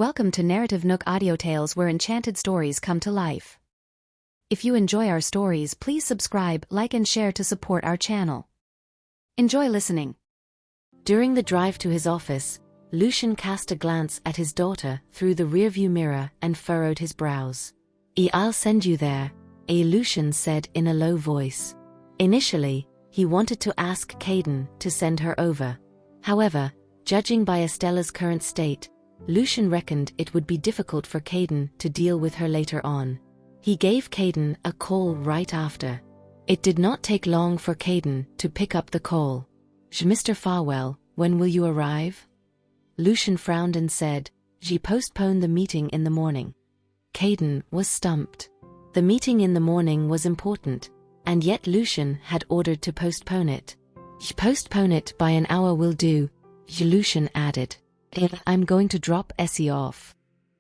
Welcome to NarrativeNook audio tales where enchanted stories come to life. If you enjoy our stories, please subscribe, like and share to support our channel. Enjoy listening. During the drive to his office, Lucian cast a glance at his daughter through the rearview mirror and furrowed his brows. "I'll send you there," Lucian said in a low voice. Initially, he wanted to ask Caden to send her over. However, judging by Estella's current state, Lucian reckoned it would be difficult for Caden to deal with her later on. He gave Caden a call right after. It did not take long for Caden to pick up the call. "Mr. Farwell, when will you arrive?" Lucian frowned and said, "She postponed the meeting in the morning." Caden was stumped. The meeting in the morning was important, and yet Lucian had ordered to postpone it. "Postpone it by an hour will do," Lucian added. "I'm going to drop Essie off."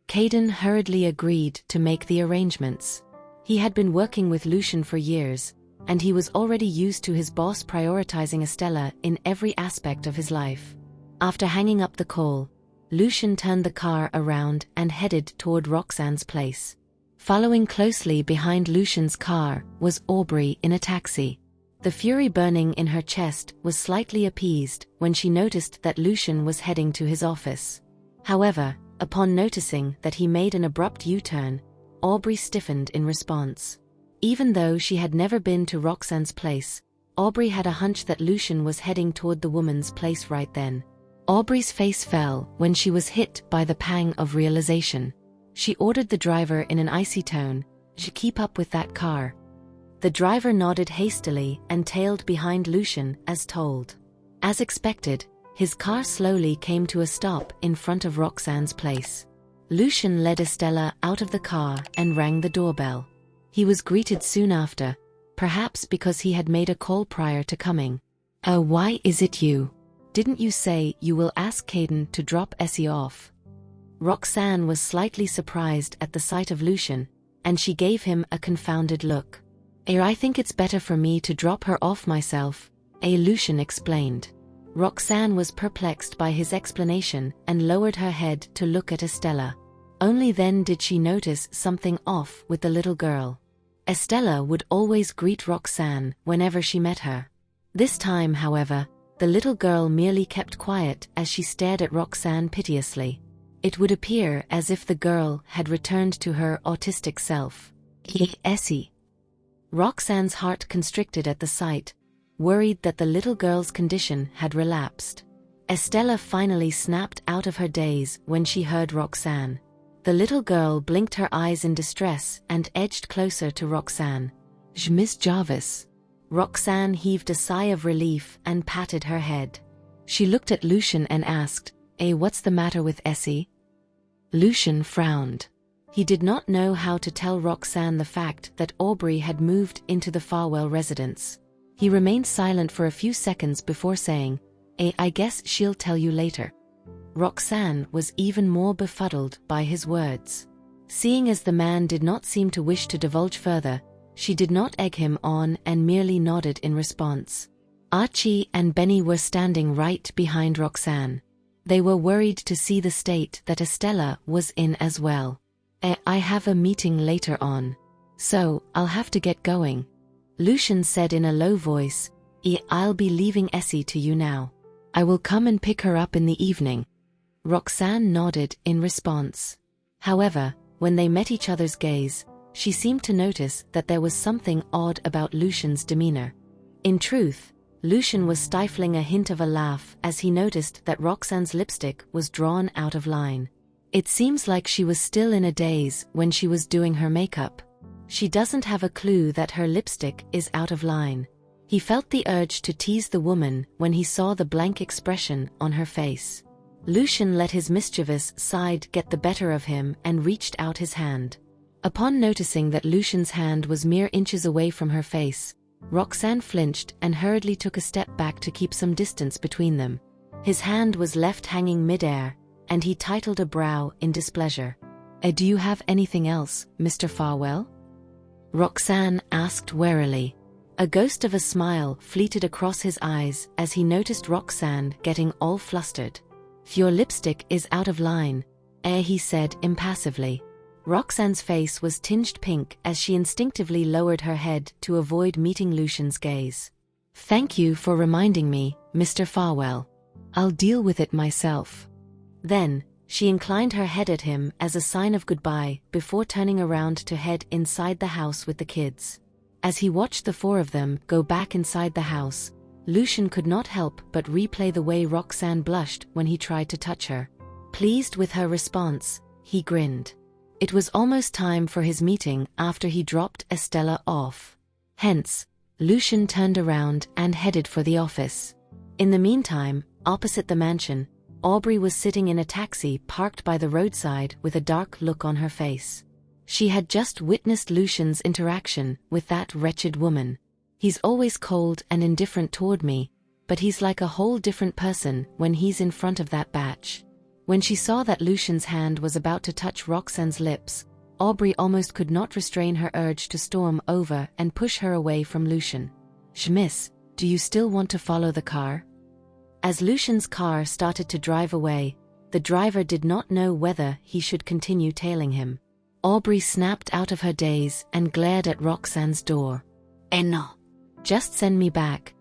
Caden hurriedly agreed to make the arrangements. He had been working with Lucian for years, and he was already used to his boss prioritizing Estella in every aspect of his life. After hanging up the call, Lucian turned the car around and headed toward Roxanne's place. Following closely behind Lucian's car was Aubrey in a taxi. The fury burning in her chest was slightly appeased when she noticed that Lucian was heading to his office. However, upon noticing that he made an abrupt U-turn, Aubrey stiffened in response. Even though she had never been to Roxanne's place, Aubrey had a hunch that Lucian was heading toward the woman's place right then. Aubrey's face fell when she was hit by the pang of realization. She ordered the driver in an icy tone, "Keep up with that car." The driver nodded hastily and tailed behind Lucian as told. As expected, his car slowly came to a stop in front of Roxanne's place. Lucian led Estella out of the car and rang the doorbell. He was greeted soon after, perhaps because he had made a call prior to coming. "Oh, why is it you? Didn't you say you will ask Caden to drop Essie off?" Roxanne was slightly surprised at the sight of Lucian, and she gave him a confounded look. "I think it's better for me to drop her off myself," Lucian explained. Roxanne was perplexed by his explanation and lowered her head to look at Estella. Only then did she notice something off with the little girl. Estella would always greet Roxanne whenever she met her. This time, however, the little girl merely kept quiet as she stared at Roxanne piteously. It would appear as if the girl had returned to her autistic self. "Essie." Roxanne's heart constricted at the sight, worried that the little girl's condition had relapsed. Estella finally snapped out of her daze when she heard Roxanne. The little girl blinked her eyes in distress and edged closer to Roxanne. "Miss Jarvis." Roxanne heaved a sigh of relief and patted her head. She looked at Lucian and asked, "What's the matter with Essie?" Lucian frowned. He did not know how to tell Roxanne the fact that Aubrey had moved into the Farwell residence. He remained silent for a few seconds before saying, "I guess she'll tell you later." Roxanne was even more befuddled by his words. Seeing as the man did not seem to wish to divulge further, she did not egg him on and merely nodded in response. Archie and Benny were standing right behind Roxanne. They were worried to see the state that Estella was in as well. "I have a meeting later on, so I'll have to get going," Lucian said in a low voice. "I'll be leaving Essie to you now. I will come and pick her up in the evening." Roxanne nodded in response. However, when they met each other's gaze, she seemed to notice that there was something odd about Lucian's demeanor. In truth, Lucian was stifling a hint of a laugh as he noticed that Roxanne's lipstick was drawn out of line. It seems like she was still in a daze when she was doing her makeup. She doesn't have a clue that her lipstick is out of line. He felt the urge to tease the woman when he saw the blank expression on her face. Lucian let his mischievous side get the better of him and reached out his hand. Upon noticing that Lucian's hand was mere inches away from her face, Roxanne flinched and hurriedly took a step back to keep some distance between them. His hand was left hanging mid-air, and he tightened a brow in displeasure. "Do you have anything else, Mr. Farwell?" Roxanne asked warily. A ghost of a smile fleeted across his eyes as he noticed Roxanne getting all flustered. "Your lipstick is out of line," He said impassively. Roxanne's face was tinged pink as she instinctively lowered her head to avoid meeting Lucian's gaze. "Thank you for reminding me, Mr. Farwell. I'll deal with it myself." Then, she inclined her head at him as a sign of goodbye before turning around to head inside the house with the kids. As he watched the four of them go back inside the house, Lucian could not help but replay the way Roxanne blushed when he tried to touch her. Pleased with her response, he grinned. It was almost time for his meeting after he dropped Estella off. Hence, Lucian turned around and headed for the office. In the meantime, opposite the mansion, Aubrey was sitting in a taxi parked by the roadside with a dark look on her face. She had just witnessed Lucian's interaction with that wretched woman. "He's always cold and indifferent toward me, but he's like a whole different person when he's in front of that batch." When she saw that Lucian's hand was about to touch Roxanne's lips, Aubrey almost could not restrain her urge to storm over and push her away from Lucian. "Miss, do you still want to follow the car?" As Lucian's car started to drive away, the driver did not know whether he should continue tailing him. Aubrey snapped out of her daze and glared at Roxanne's door. "No. Just send me back,"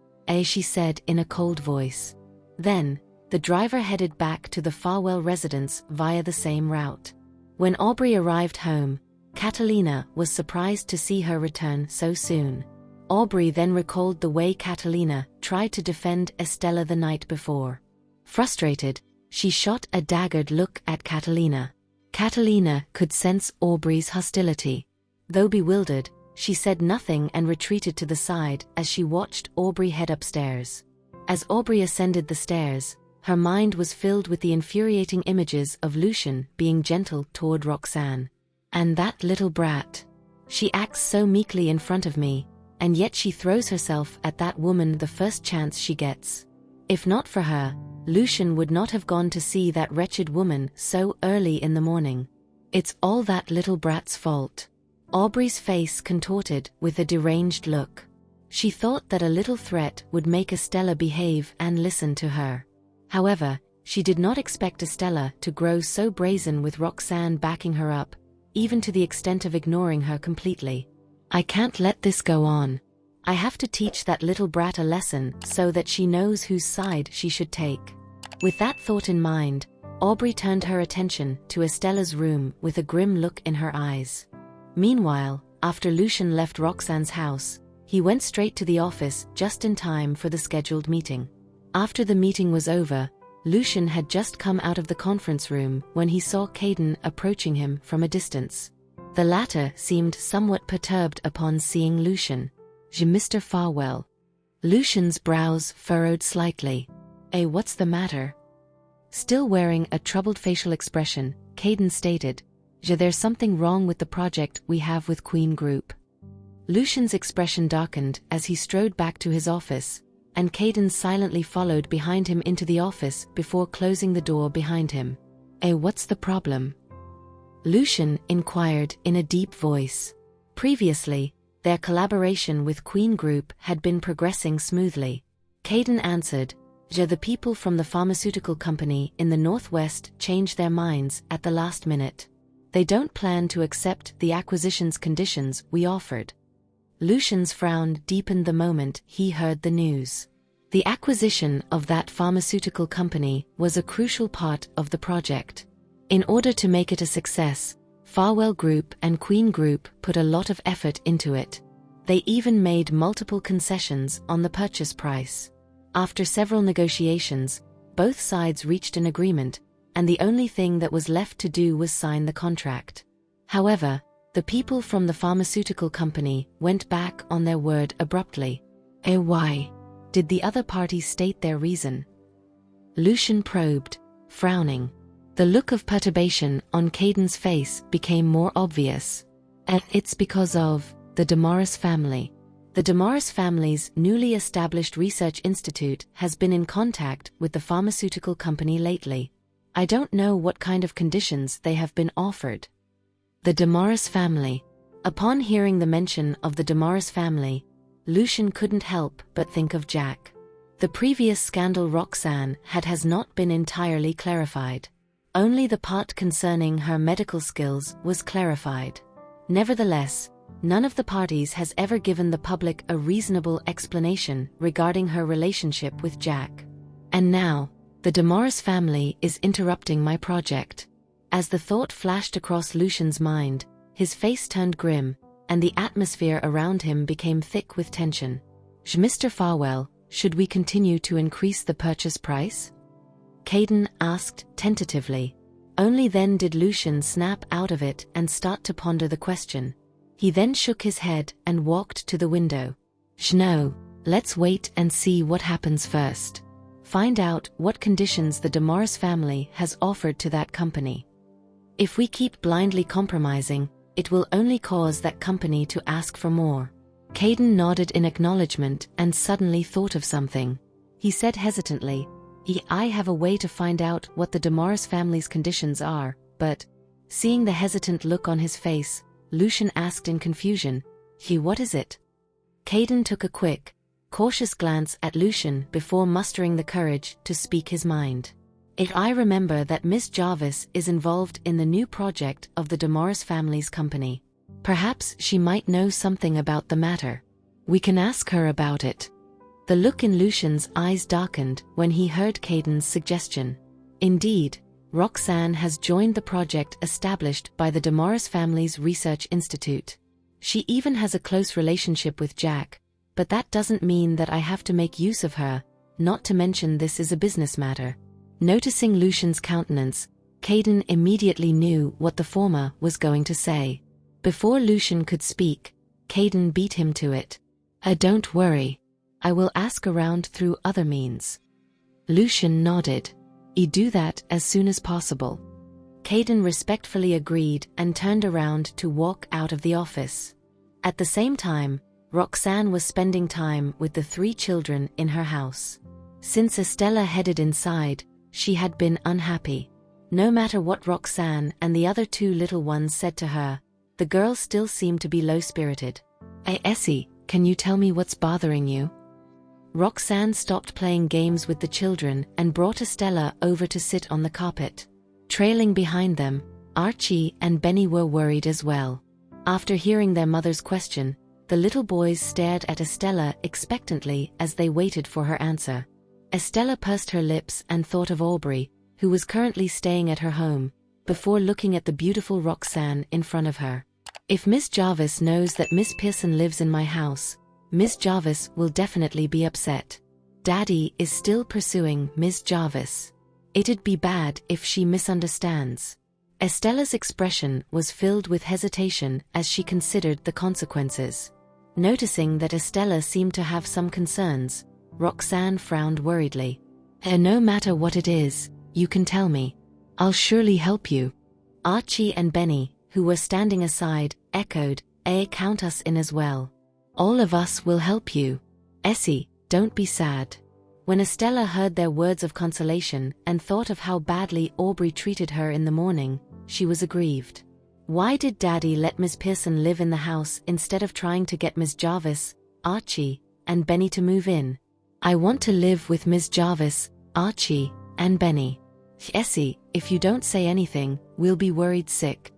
she said in a cold voice. Then, the driver headed back to the Farwell residence via the same route. When Aubrey arrived home, Catalina was surprised to see her return so soon. Aubrey then recalled the way Catalina tried to defend Estella the night before. Frustrated, she shot a daggered look at Catalina. Catalina could sense Aubrey's hostility. Though bewildered, she said nothing and retreated to the side as she watched Aubrey head upstairs. As Aubrey ascended the stairs, her mind was filled with the infuriating images of Lucian being gentle toward Roxanne. "And that little brat. She acts so meekly in front of me, and yet she throws herself at that woman the first chance she gets. If not for her, Lucian would not have gone to see that wretched woman so early in the morning. It's all that little brat's fault." Aubrey's face contorted with a deranged look. She thought that a little threat would make Estella behave and listen to her. However, she did not expect Estella to grow so brazen with Roxanne backing her up, even to the extent of ignoring her completely. "I can't let this go on. I have to teach that little brat a lesson so that she knows whose side she should take." With that thought in mind, Aubrey turned her attention to Estella's room with a grim look in her eyes. Meanwhile, after Lucian left Roxanne's house, he went straight to the office just in time for the scheduled meeting. After the meeting was over, Lucian had just come out of the conference room when he saw Caden approaching him from a distance. The latter seemed somewhat perturbed upon seeing Lucian. "Mr. Farwell." Lucian's brows furrowed slightly. What's the matter?" Still wearing a troubled facial expression, Caden stated, "There's something wrong with the project we have with Queen Group." Lucian's expression darkened as he strode back to his office, and Caden silently followed behind him into the office before closing the door behind him. What's the problem?" Lucian inquired in a deep voice. Previously, their collaboration with Queen Group had been progressing smoothly. Caden answered, "The people from the pharmaceutical company in the Northwest changed their minds at the last minute. They don't plan to accept the acquisition's conditions we offered." Lucian's frown deepened the moment he heard the news. The acquisition of that pharmaceutical company was a crucial part of the project. In order to make it a success, Farwell Group and Queen Group put a lot of effort into it. They even made multiple concessions on the purchase price. After several negotiations, both sides reached an agreement, and the only thing that was left to do was sign the contract. However, the people from the pharmaceutical company went back on their word abruptly. Why? Did the other parties state their reason? Lucian probed, frowning. The look of perturbation on Caden's face became more obvious. It's because of the Damaris family. The Damaris family's newly established research institute has been in contact with the pharmaceutical company lately. I don't know what kind of conditions they have been offered. The Damaris family. Upon hearing the mention of the Damaris family, Lucian couldn't help but think of Jack. The previous scandal Roxanne has not been entirely clarified. Only the part concerning her medical skills was clarified. Nevertheless, none of the parties has ever given the public a reasonable explanation regarding her relationship with Jack. And now, the Damaris family is interrupting my project. As the thought flashed across Lucian's mind, his face turned grim, and the atmosphere around him became thick with tension. Mr. Farwell, should we continue to increase the purchase price? Caden asked tentatively. Only then did Lucian snap out of it and start to ponder the question. He then shook his head and walked to the window. No, let's wait and see what happens first. Find out what conditions the Damaris family has offered to that company. If we keep blindly compromising, it will only cause that company to ask for more. Caden nodded in acknowledgement and suddenly thought of something. He said hesitantly, I have a way to find out what the Damaris family's conditions are, but, seeing the hesitant look on his face, Lucian asked in confusion, what is it? Caden took a quick, cautious glance at Lucian before mustering the courage to speak his mind. I remember that Miss Jarvis is involved in the new project of the Damaris family's company. Perhaps she might know something about the matter. We can ask her about it. The look in Lucian's eyes darkened when he heard Caden's suggestion. Indeed, Roxanne has joined the project established by the Damaris family's research institute. She even has a close relationship with Jack, but that doesn't mean that I have to make use of her, not to mention this is a business matter. Noticing Lucian's countenance, Caden immediately knew what the former was going to say. Before Lucian could speak, Caden beat him to it. Don't worry. I will ask around through other means. Lucian nodded. Do that as soon as possible. Caden respectfully agreed and turned around to walk out of the office. At the same time, Roxanne was spending time with the 3 children in her house. Since Estella headed inside, she had been unhappy. No matter what Roxanne and the other 2 little ones said to her, the girl still seemed to be low-spirited. Essie, can you tell me what's bothering you? Roxanne stopped playing games with the children and brought Estella over to sit on the carpet. Trailing behind them, Archie and Benny were worried as well. After hearing their mother's question, the little boys stared at Estella expectantly as they waited for her answer. Estella pursed her lips and thought of Aubrey, who was currently staying at her home, before looking at the beautiful Roxanne in front of her. If Miss Jarvis knows that Miss Pearson lives in my house, Miss Jarvis will definitely be upset. Daddy is still pursuing Miss Jarvis. It'd be bad if she misunderstands. Estella's expression was filled with hesitation as she considered the consequences. Noticing that Estella seemed to have some concerns, Roxanne frowned worriedly. No matter what it is, you can tell me. I'll surely help you. Archie and Benny, who were standing aside, echoed, count us in as well. All of us will help you. Essie, don't be sad. When Estella heard their words of consolation and thought of how badly Aubrey treated her in the morning, she was aggrieved. Why did Daddy let Miss Pearson live in the house instead of trying to get Miss Jarvis, Archie, and Benny to move in? I want to live with Miss Jarvis, Archie, and Benny. Essie, if you don't say anything, we'll be worried sick.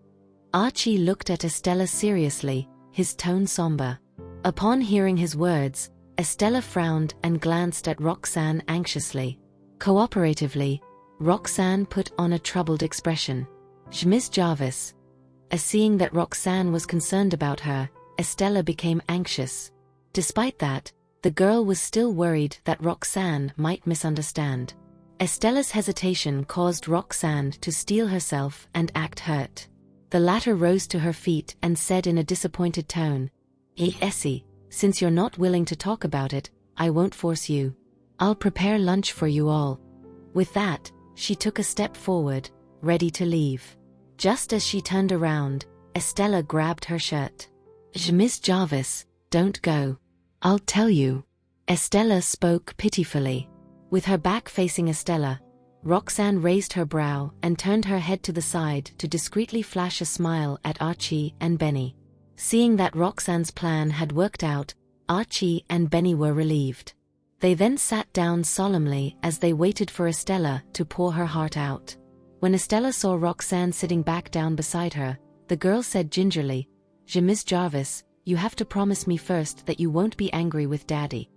Archie looked at Estella seriously, his tone somber. Upon hearing his words, Estella frowned and glanced at Roxanne anxiously. Cooperatively, Roxanne put on a troubled expression. Miss Jarvis. Seeing that Roxanne was concerned about her, Estella became anxious. Despite that, the girl was still worried that Roxanne might misunderstand. Estella's hesitation caused Roxanne to steel herself and act hurt. The latter rose to her feet and said in a disappointed tone, Essie, since you're not willing to talk about it, I won't force you. I'll prepare lunch for you all. With that, she took a step forward, ready to leave. Just as she turned around, Estella grabbed her shirt. Miss Jarvis, don't go. I'll tell you. Estella spoke pitifully. With her back facing Estella, Roxanne raised her brow and turned her head to the side to discreetly flash a smile at Archie and Benny. Seeing that Roxanne's plan had worked out, Archie and Benny were relieved. They then sat down solemnly as they waited for Estella to pour her heart out. When Estella saw Roxanne sitting back down beside her, the girl said gingerly, Miss Jarvis, you have to promise me first that you won't be angry with Daddy.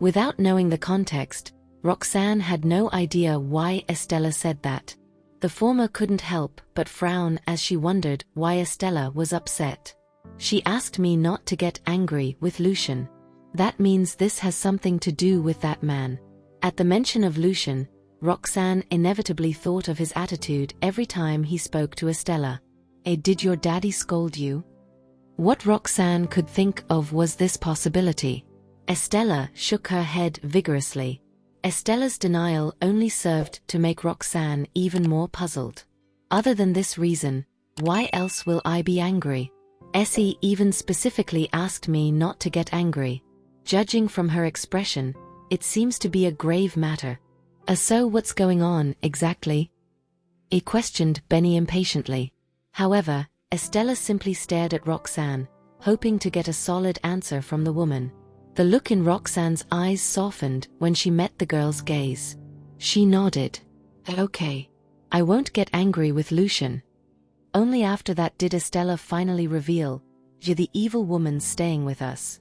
Without knowing the context, Roxanne had no idea why Estella said that. The former couldn't help but frown as she wondered why Estella was upset. She asked me not to get angry with Lucian. That means this has something to do with that man. At the mention of Lucian, Roxanne inevitably thought of his attitude every time he spoke to Estella. Did your daddy scold you? What Roxanne could think of was this possibility. Estella shook her head vigorously. Estella's denial only served to make Roxanne even more puzzled. Other than this reason, why else will I be angry? Essie even specifically asked me not to get angry. Judging from her expression, it seems to be a grave matter. So what's going on, exactly? He questioned Benny impatiently. However, Estella simply stared at Roxanne, hoping to get a solid answer from the woman. The look in Roxanne's eyes softened when she met the girl's gaze. She nodded. Okay. I won't get angry with Lucian. Only after that did Estella finally reveal, you're the evil woman staying with us.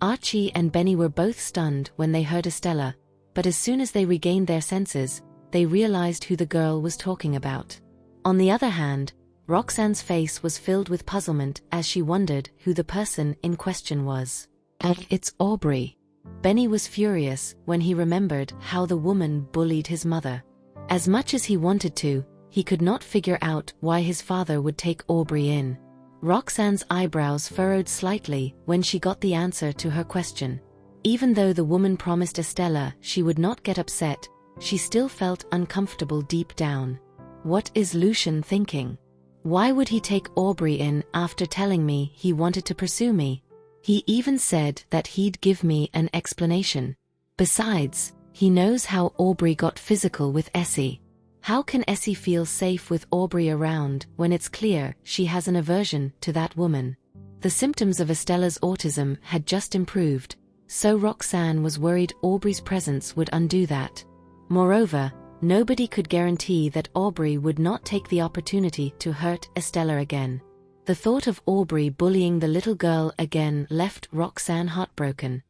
Archie and Benny were both stunned when they heard Estella, but as soon as they regained their senses, they realized who the girl was talking about. On the other hand, Roxanne's face was filled with puzzlement as she wondered who the person in question was. It's Aubrey. Benny was furious when he remembered how the woman bullied his mother. As much as he wanted to, he could not figure out why his father would take Aubrey in. Roxanne's eyebrows furrowed slightly when she got the answer to her question. Even though the woman promised Estella she would not get upset, she still felt uncomfortable deep down. What is Lucian thinking? Why would he take Aubrey in after telling me he wanted to pursue me? He even said that he'd give me an explanation. Besides, he knows how Aubrey got physical with Essie. How can Essie feel safe with Aubrey around when it's clear she has an aversion to that woman? The symptoms of Estella's autism had just improved, so Roxanne was worried Aubrey's presence would undo that. Moreover, nobody could guarantee that Aubrey would not take the opportunity to hurt Estella again. The thought of Aubrey bullying the little girl again left Roxanne heartbroken.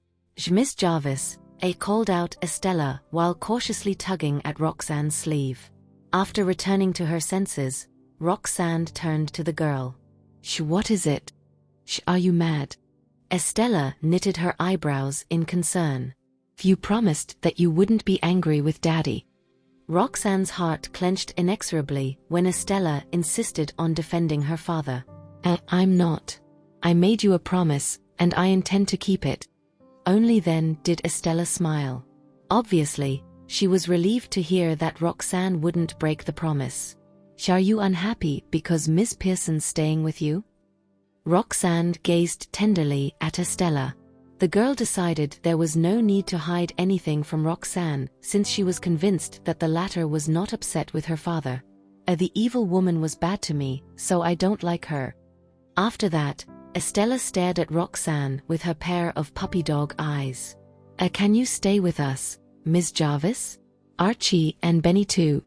Miss Jarvis, called out Estella while cautiously tugging at Roxanne's sleeve. After returning to her senses, Roxanne turned to the girl. What is it? Are you mad? Estella knitted her eyebrows in concern. You promised that you wouldn't be angry with Daddy. Roxanne's heart clenched inexorably when Estella insisted on defending her father. I'm not. I made you a promise, and I intend to keep it. Only then did Estella smile. Obviously, she was relieved to hear that Roxanne wouldn't break the promise. Are you unhappy because Miss Pearson's staying with you? Roxanne gazed tenderly at Estella. The girl decided there was no need to hide anything from Roxanne since she was convinced that the latter was not upset with her father. The evil woman was bad to me, so I don't like her. After that, Estella stared at Roxanne with her pair of puppy dog eyes. Can you stay with us, Miss Jarvis? Archie and Benny too.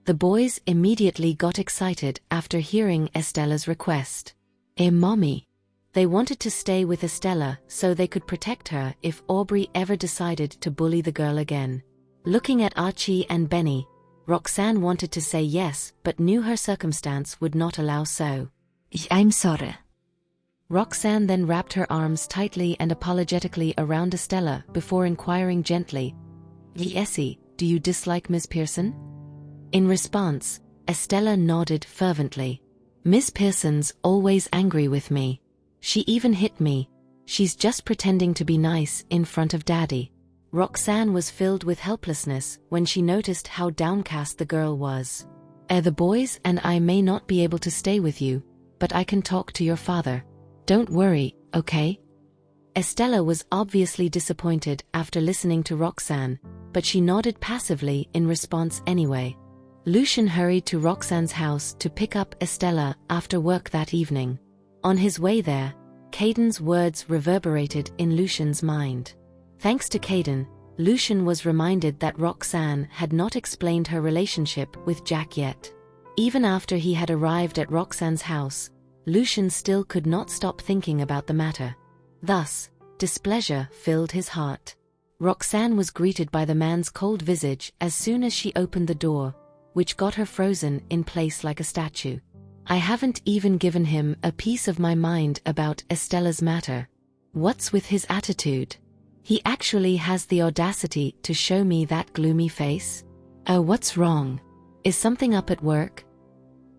The boys immediately got excited after hearing Estella's request. Mommy. They wanted to stay with Estella so they could protect her if Aubrey ever decided to bully the girl again. Looking at Archie and Benny, Roxanne wanted to say yes but knew her circumstance would not allow so. I'm sorry. Roxanne then wrapped her arms tightly and apologetically around Estella before inquiring gently, Essie, do you dislike Miss Pearson? In response, Estella nodded fervently. Miss Pearson's always angry with me. She even hit me. She's just pretending to be nice in front of Daddy. Roxanne was filled with helplessness when she noticed how downcast the girl was. The boys and I may not be able to stay with you, but I can talk to your father. Don't worry, okay? Estella was obviously disappointed after listening to Roxanne, but she nodded passively in response anyway. Lucian hurried to Roxanne's house to pick up Estella after work that evening. On his way there, Caden's words reverberated in Lucian's mind. Thanks to Caden, Lucian was reminded that Roxanne had not explained her relationship with Jack yet. Even after he had arrived at Roxane's house, Lucian still could not stop thinking about the matter. Thus, displeasure filled his heart. Roxane was greeted by the man's cold visage as soon as she opened the door, which got her frozen in place like a statue. I haven't even given him a piece of my mind about Estella's matter. What's with his attitude? He actually has the audacity to show me that gloomy face? Oh, what's wrong? Is something up at work?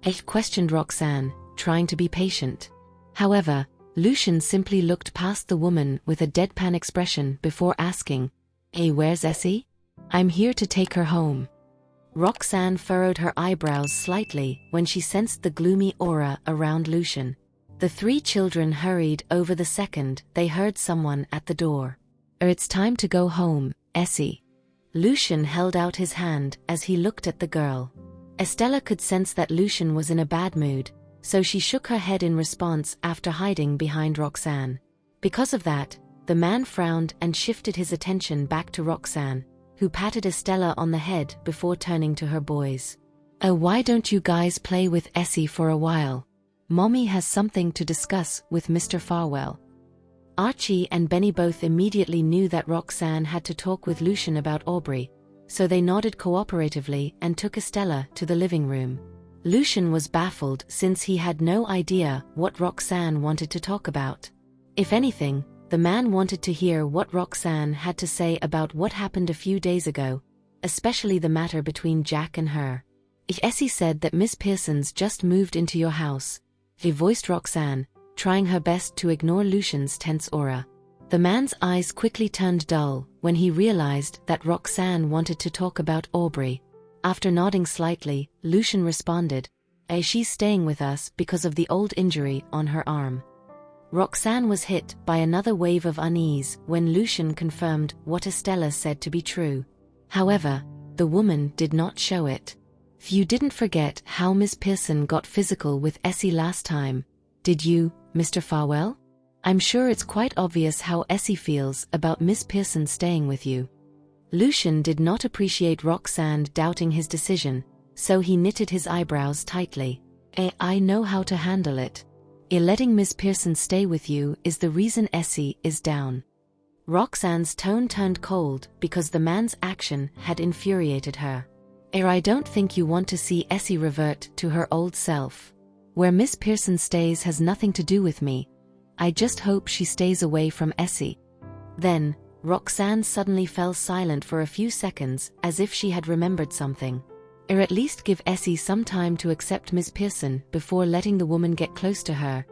I questioned Roxane, trying to be patient. However, Lucian simply looked past the woman with a deadpan expression before asking, "Hey, where's Essie? I'm here to take her home." Roxane furrowed her eyebrows slightly when she sensed the gloomy aura around Lucian. The three children hurried over the second they heard someone at the door. It's time to go home, Essie." Lucian held out his hand as he looked at the girl. Estella could sense that Lucian was in a bad mood, so she shook her head in response after hiding behind Roxane. Because of that, the man frowned and shifted his attention back to Roxane, who patted Estella on the head before turning to her boys. "Oh, why don't you guys play with Essie for a while? Mommy has something to discuss with Mr. Farwell." Archie and Benny both immediately knew that Roxane had to talk with Lucian about Aubrey, so they nodded cooperatively and took Estella to the living room. Lucian was baffled since he had no idea what Roxane wanted to talk about. If anything, the man wanted to hear what Roxane had to say about what happened a few days ago, especially the matter between Jack and her. "Essie said that Miss Pearson's just moved into your house," he voiced Roxane, trying her best to ignore Lucian's tense aura. The man's eyes quickly turned dull when he realized that Roxane wanted to talk about Aubrey. After nodding slightly, Lucian responded, "She's staying with us because of the old injury on her arm." Roxane was hit by another wave of unease when Lucian confirmed what Estella said to be true. However, the woman did not show it. "You didn't forget how Miss Pearson got physical with Essie last time, did you, Mr. Farwell? I'm sure it's quite obvious how Essie feels about Miss Pearson staying with you." Lucian did not appreciate Roxane doubting his decision, so he knitted his eyebrows tightly. I know how to handle it. Letting Miss Pearson stay with you is the reason Essie is down." Roxane's tone turned cold because the man's action had infuriated her. "I don't think you want to see Essie revert to her old self. Where Miss Pearson stays has nothing to do with me. I just hope she stays away from Essie." Then, Roxane suddenly fell silent for a few seconds as if she had remembered something. At least give Essie some time to accept Miss Pearson before letting the woman get close to her,"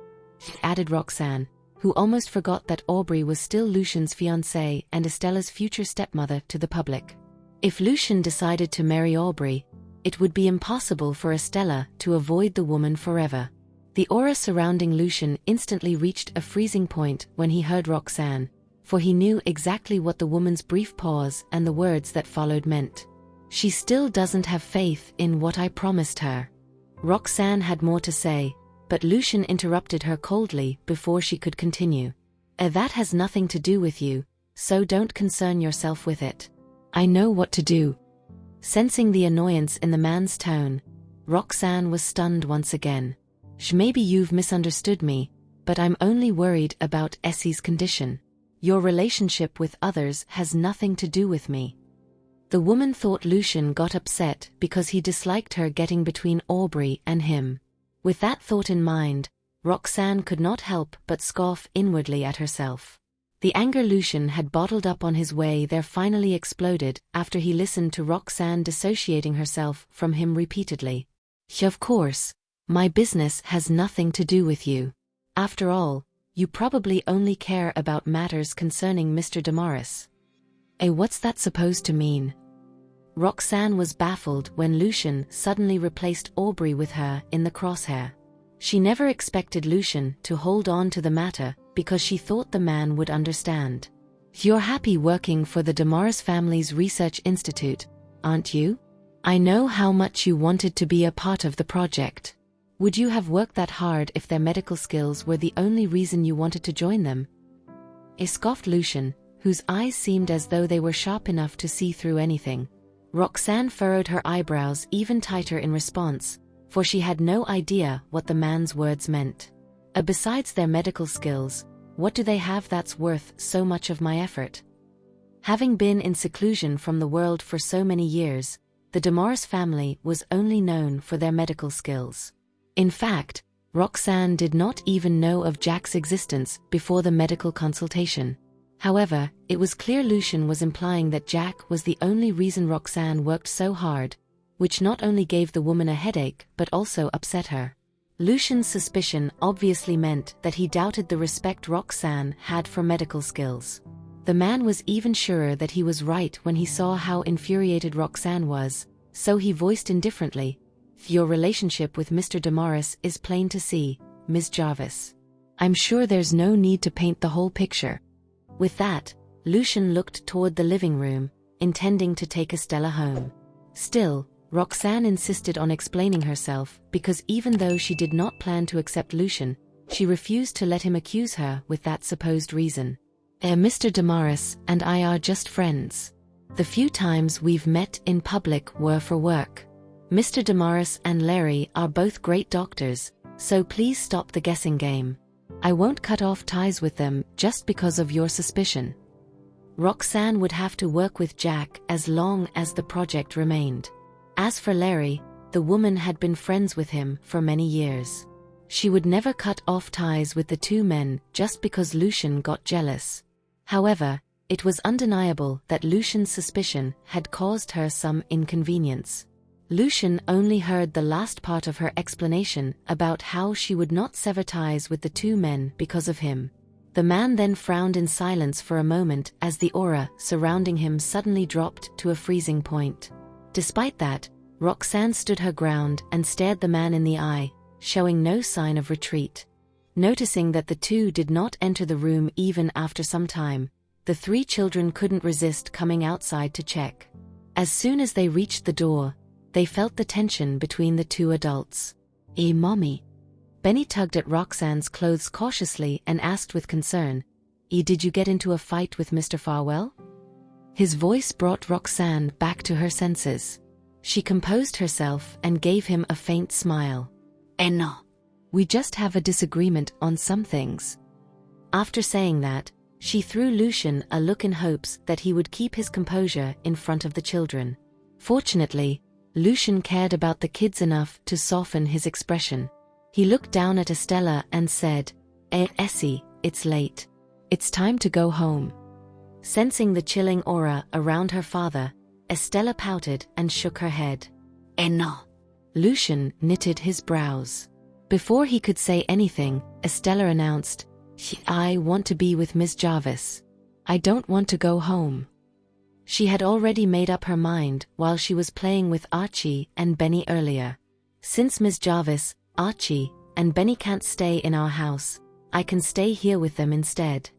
added Roxane, who almost forgot that Aubrey was still Lucian's fiancée and Estella's future stepmother to the public. If Lucian decided to marry Aubrey, it would be impossible for Estella to avoid the woman forever. The aura surrounding Lucian instantly reached a freezing point when he heard Roxane, for he knew exactly what the woman's brief pause and the words that followed meant. "She still doesn't have faith in what I promised her." Roxane had more to say, but Lucian interrupted her coldly before she could continue. "That has nothing to do with you, so don't concern yourself with it. I know what to do." Sensing the annoyance in the man's tone, Roxane was stunned once again. "Maybe you've misunderstood me, but I'm only worried about Essie's condition. Your relationship with others has nothing to do with me." The woman thought Lucian got upset because he disliked her getting between Aubrey and him. With that thought in mind, Roxane could not help but scoff inwardly at herself. The anger Lucian had bottled up on his way there finally exploded after he listened to Roxane dissociating herself from him repeatedly. "Of course, my business has nothing to do with you. After all, you probably only care about matters concerning Mr. Damaris." What's that supposed to mean? Roxane was baffled when Lucian suddenly replaced Aubrey with her in the crosshair. She never expected Lucian to hold on to the matter because she thought the man would understand. "You're happy working for the Damaris family's research institute, aren't you? I know how much you wanted to be a part of the project. Would you have worked that hard if their medical skills were the only reason you wanted to join them?" Scoffed Lucian, whose eyes seemed as though they were sharp enough to see through anything. Roxane furrowed her eyebrows even tighter in response, for she had no idea what the man's words meant. Besides their medical skills, what do they have that's worth so much of my effort? Having been in seclusion from the world for so many years, the Damaris family was only known for their medical skills. In fact, Roxanne did not even know of Jack's existence before the medical consultation. However, it was clear Lucian was implying that Jack was the only reason Roxanne worked so hard, which not only gave the woman a headache but also upset her. Lucian's suspicion obviously meant that he doubted the respect Roxanne had for medical skills. The man was even surer that he was right when he saw how infuriated Roxanne was, so he voiced indifferently, "Your relationship with Mr. Damaris is plain to see, Ms. Jarvis. I'm sure there's no need to paint the whole picture." With that, Lucian looked toward the living room, intending to take Estella home. Still, Roxanne insisted on explaining herself because even though she did not plan to accept Lucian, she refused to let him accuse her with that supposed reason. Mr. Damaris and I are just friends. The few times we've met in public were for work. Mr. Damaris and Larry are both great doctors, so please stop the guessing game. I won't cut off ties with them just because of your suspicion. Roxanne would have to work with Jack as long as the project remained. As for Larry, the woman had been friends with him for many years. She would never cut off ties with the two men just because Lucian got jealous. However, it was undeniable that Lucian's suspicion had caused her some inconvenience. Lucian only heard the last part of her explanation about how she would not sever ties with the two men because of him. The man then frowned in silence for a moment as the aura surrounding him suddenly dropped to a freezing point. Despite that, Roxanne stood her ground and stared the man in the eye, showing no sign of retreat. Noticing that the two did not enter the room even after some time, the three children couldn't resist coming outside to check. As soon as they reached the door, they felt the tension between the two adults. Mommy." Benny tugged at Roxanne's clothes cautiously and asked with concern, Did you get into a fight with Mr. Farwell?" His voice brought Roxanne back to her senses. She composed herself and gave him a faint smile. No. We just have a disagreement on some things." After saying that, she threw Lucian a look in hopes that he would keep his composure in front of the children. Fortunately, Lucian cared about the kids enough to soften his expression. He looked down at Estella and said, Essie, it's late. It's time to go home." Sensing the chilling aura around her father, Estella pouted and shook her head. No. Lucian knitted his brows. Before he could say anything, Estella announced, "I want to be with Miss Jarvis. I don't want to go home." She had already made up her mind while she was playing with Archie and Benny earlier. "Since Miss Jarvis, Archie, and Benny can't stay in our house, I can stay here with them instead.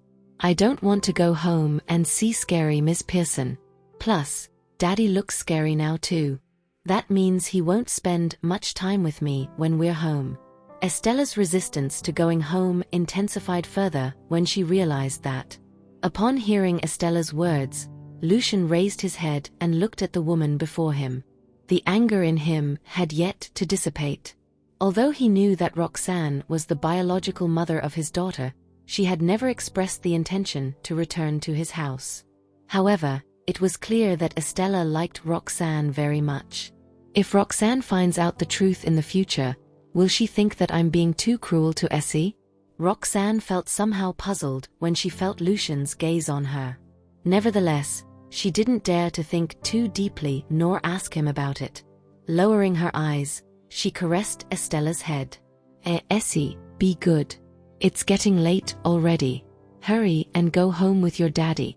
I don't want to go home and see scary Miss Pearson. Plus, Daddy looks scary now too. That means he won't spend much time with me when we're home." Estella's resistance to going home intensified further when she realized that. Upon hearing Estella's words, Lucian raised his head and looked at the woman before him. The anger in him had yet to dissipate. Although he knew that Roxanne was the biological mother of his daughter, she had never expressed the intention to return to his house. However, it was clear that Estella liked Roxanne very much. If Roxanne finds out the truth in the future, will she think that I'm being too cruel to Essie? Roxanne felt somehow puzzled when she felt Lucian's gaze on her. Nevertheless, she didn't dare to think too deeply nor ask him about it. Lowering her eyes, she caressed Estella's head. Essie, be good. It's getting late already. Hurry and go home with your daddy."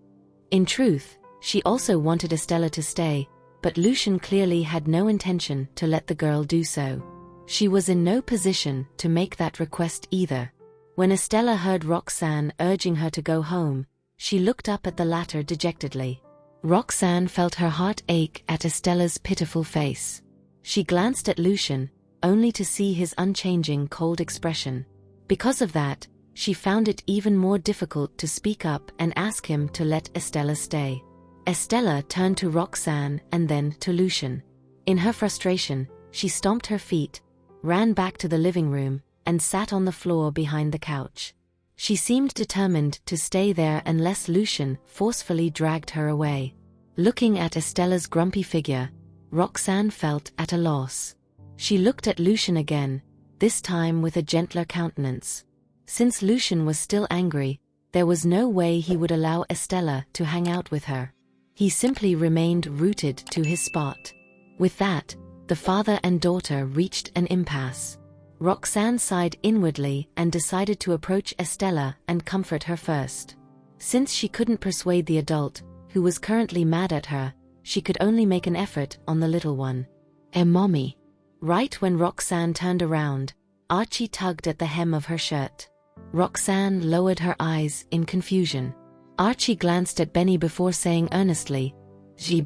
In truth, she also wanted Estella to stay, but Lucian clearly had no intention to let the girl do so. She was in no position to make that request either. When Estella heard Roxanne urging her to go home, she looked up at the latter dejectedly. Roxanne felt her heart ache at Estella's pitiful face. She glanced at Lucian, only to see his unchanging cold expression. Because of that, she found it even more difficult to speak up and ask him to let Estella stay. Estella turned to Roxanne and then to Lucian. In her frustration, she stomped her feet, ran back to the living room, and sat on the floor behind the couch. She seemed determined to stay there unless Lucian forcefully dragged her away. Looking at Estella's grumpy figure, Roxanne felt at a loss. She looked at Lucian again, this time with a gentler countenance. Since Lucian was still angry, there was no way he would allow Estella to hang out with her. He simply remained rooted to his spot. With that, the father and daughter reached an impasse. Roxanne sighed inwardly and decided to approach Estella and comfort her first. Since she couldn't persuade the adult, who was currently mad at her, she could only make an effort on the little one. Mommy. Right when Roxanne turned around, Archie tugged at the hem of her shirt. Roxanne lowered her eyes in confusion. Archie glanced at Benny before saying earnestly,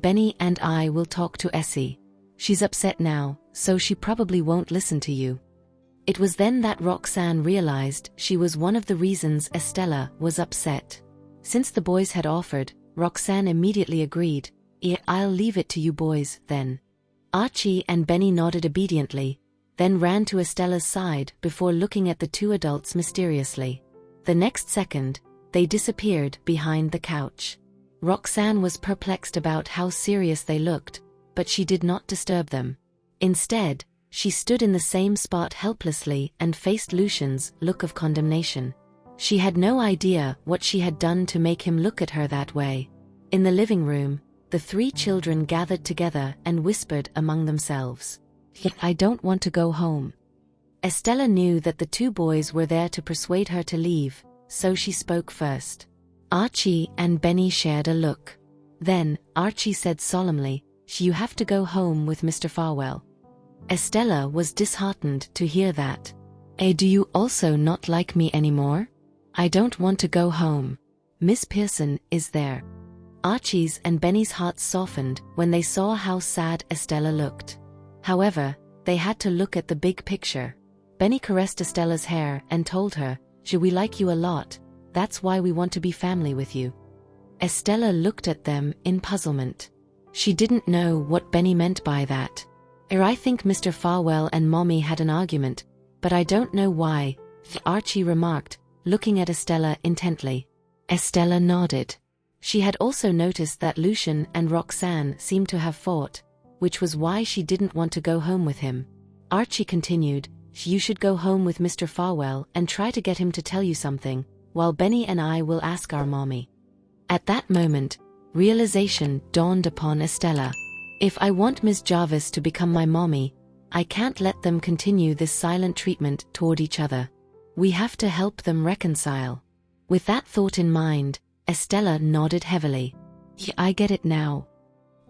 Benny and I will talk to Essie. She's upset now, so she probably won't listen to you." It was then that Roxanne realized she was one of the reasons Estella was upset. Since the boys had offered, Roxanne immediately agreed. "I'll leave it to you boys, then." Archie and Benny nodded obediently, then ran to Estella's side before looking at the two adults mysteriously. The next second, they disappeared behind the couch. Roxanne was perplexed about how serious they looked, but she did not disturb them. Instead, she stood in the same spot helplessly and faced Lucian's look of condemnation. She had no idea what she had done to make him look at her that way. In the living room, the three children gathered together and whispered among themselves, "I don't want to go home." Estella knew that the two boys were there to persuade her to leave, so she spoke first. Archie and Benny shared a look. Then, Archie said solemnly, "You have to go home with Mr. Farwell." Estella was disheartened to hear that. "Do you also not like me anymore?" "I don't want to go home. Miss Pearson is there." Archie's and Benny's hearts softened when they saw how sad Estella looked. However, they had to look at the big picture. Benny caressed Estella's hair and told her, "We like you a lot, that's why we want to be family with you." Estella looked at them in puzzlement. She didn't know what Benny meant by that. "I think Mr. Farwell and Mommy had an argument, but I don't know why," Archie remarked, looking at Estella intently. Estella nodded. She had also noticed that Lucian and Roxanne seemed to have fought, which was why she didn't want to go home with him. Archie continued, "You should go home with Mr. Farwell and try to get him to tell you something, while Benny and I will ask our mommy." At that moment, realization dawned upon Estella. If I want Ms. Jarvis to become my mommy, I can't let them continue this silent treatment toward each other. We have to help them reconcile. With that thought in mind, Estella nodded heavily. "I get it now."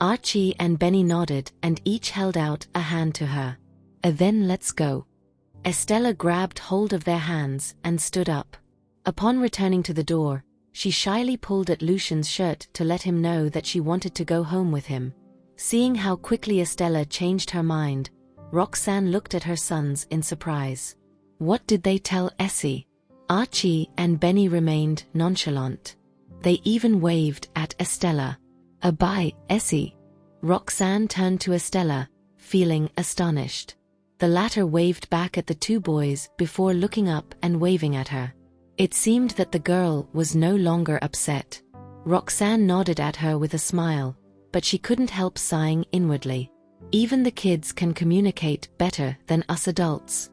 Archie and Benny nodded and each held out a hand to her. "Then let's go." Estella grabbed hold of their hands and stood up. Upon returning to the door, she shyly pulled at Lucian's shirt to let him know that she wanted to go home with him. Seeing how quickly Estella changed her mind, Roxanne looked at her sons in surprise. What did they tell Essie? Archie and Benny remained nonchalant. They even waved at Estella. "Bye, Essie." Roxanne turned to Estella, feeling astonished. The latter waved back at the two boys before looking up and waving at her. It seemed that the girl was no longer upset. Roxanne nodded at her with a smile, but she couldn't help sighing inwardly. Even the kids can communicate better than us adults.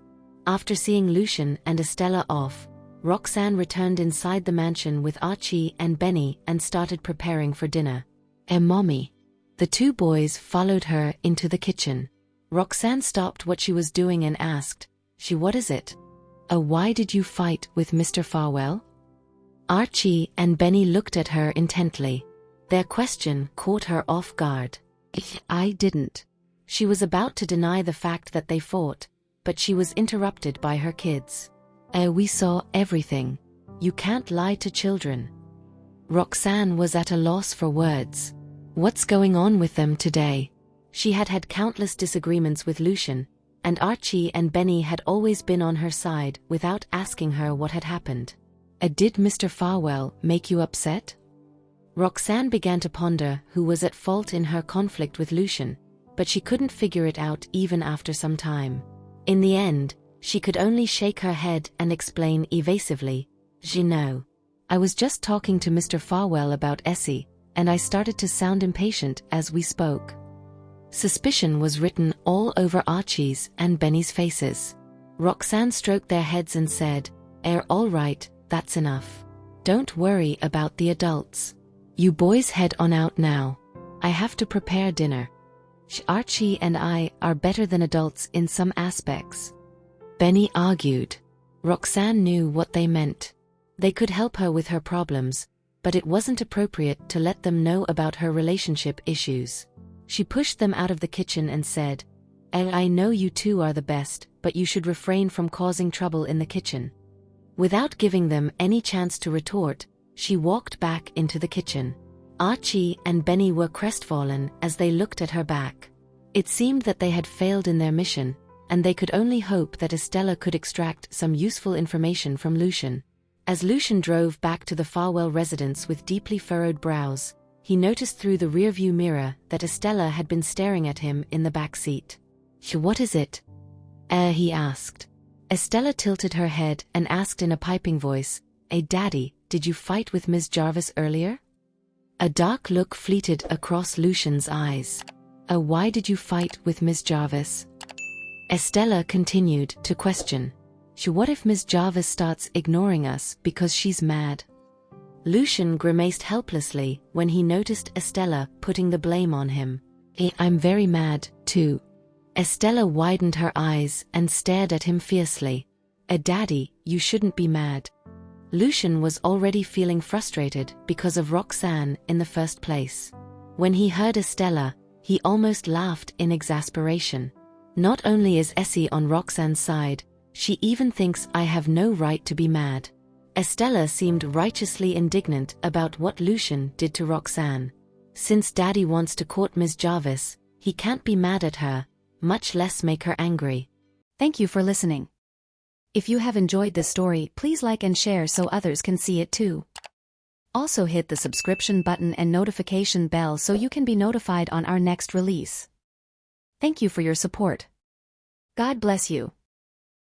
After seeing Lucian and Estella off, Roxanne returned inside the mansion with Archie and Benny and started preparing for dinner. Mommy." The two boys followed her into the kitchen. Roxanne stopped what she was doing and asked, "What is it?" Why did you fight with Mr. Farwell?" Archie and Benny looked at her intently. Their question caught her off guard. "I didn't." She was about to deny the fact that they fought, but she was interrupted by her kids. We saw everything. You can't lie to children." Roxanne was at a loss for words. What's going on with them today? She had had countless disagreements with Lucian, and Archie and Benny had always been on her side without asking her what had happened. Did Mr. Farwell make you upset? Roxanne began to ponder who was at fault in her conflict with Lucian, but she couldn't figure it out even after some time. In the end, she could only shake her head and explain evasively, "Je know. I was just talking to Mr. Farwell about Essie, and I started to sound impatient as we spoke." Suspicion was written all over Archie's and Benny's faces. Roxanne stroked their heads and said, All right, that's enough. Don't worry about the adults. You boys head on out now. I have to prepare dinner. Archie and I are better than adults in some aspects." Benny argued. Roxanne knew what they meant. They could help her with her problems, but it wasn't appropriate to let them know about her relationship issues. She pushed them out of the kitchen and said, I know you two are the best, but you should refrain from causing trouble in the kitchen. Without giving them any chance to retort, she walked back into the kitchen. Archie and Benny were crestfallen as they looked at her back. It seemed that they had failed in their mission, and they could only hope that Estella could extract some useful information from Lucian. As Lucian drove back to the Farwell residence with deeply furrowed brows, he noticed through the rearview mirror that Estella had been staring at him in the back seat. "What is it?" He asked. Estella tilted her head and asked in a piping voice, Daddy, did you fight with Ms. Jarvis earlier?" A dark look fleeted across Lucian's eyes. Why did you fight with Ms. Jarvis?" Estella continued to question. What if Ms. Jarvis starts ignoring us because she's mad?" Lucian grimaced helplessly when he noticed Estella putting the blame on him. "I'm very mad, too." Estella widened her eyes and stared at him fiercely. Daddy, you shouldn't be mad." Lucian was already feeling frustrated because of Roxanne in the first place. When he heard Estella, he almost laughed in exasperation. Not only is Essie on Roxanne's side, she even thinks I have no right to be mad. Estella seemed righteously indignant about what Lucian did to Roxanne. Since Daddy wants to court Ms. Jarvis, he can't be mad at her, much less make her angry. Thank you for listening. If you have enjoyed this story, please like and share so others can see it too. Also hit the subscription button and notification bell so you can be notified on our next release. Thank you for your support. God bless you.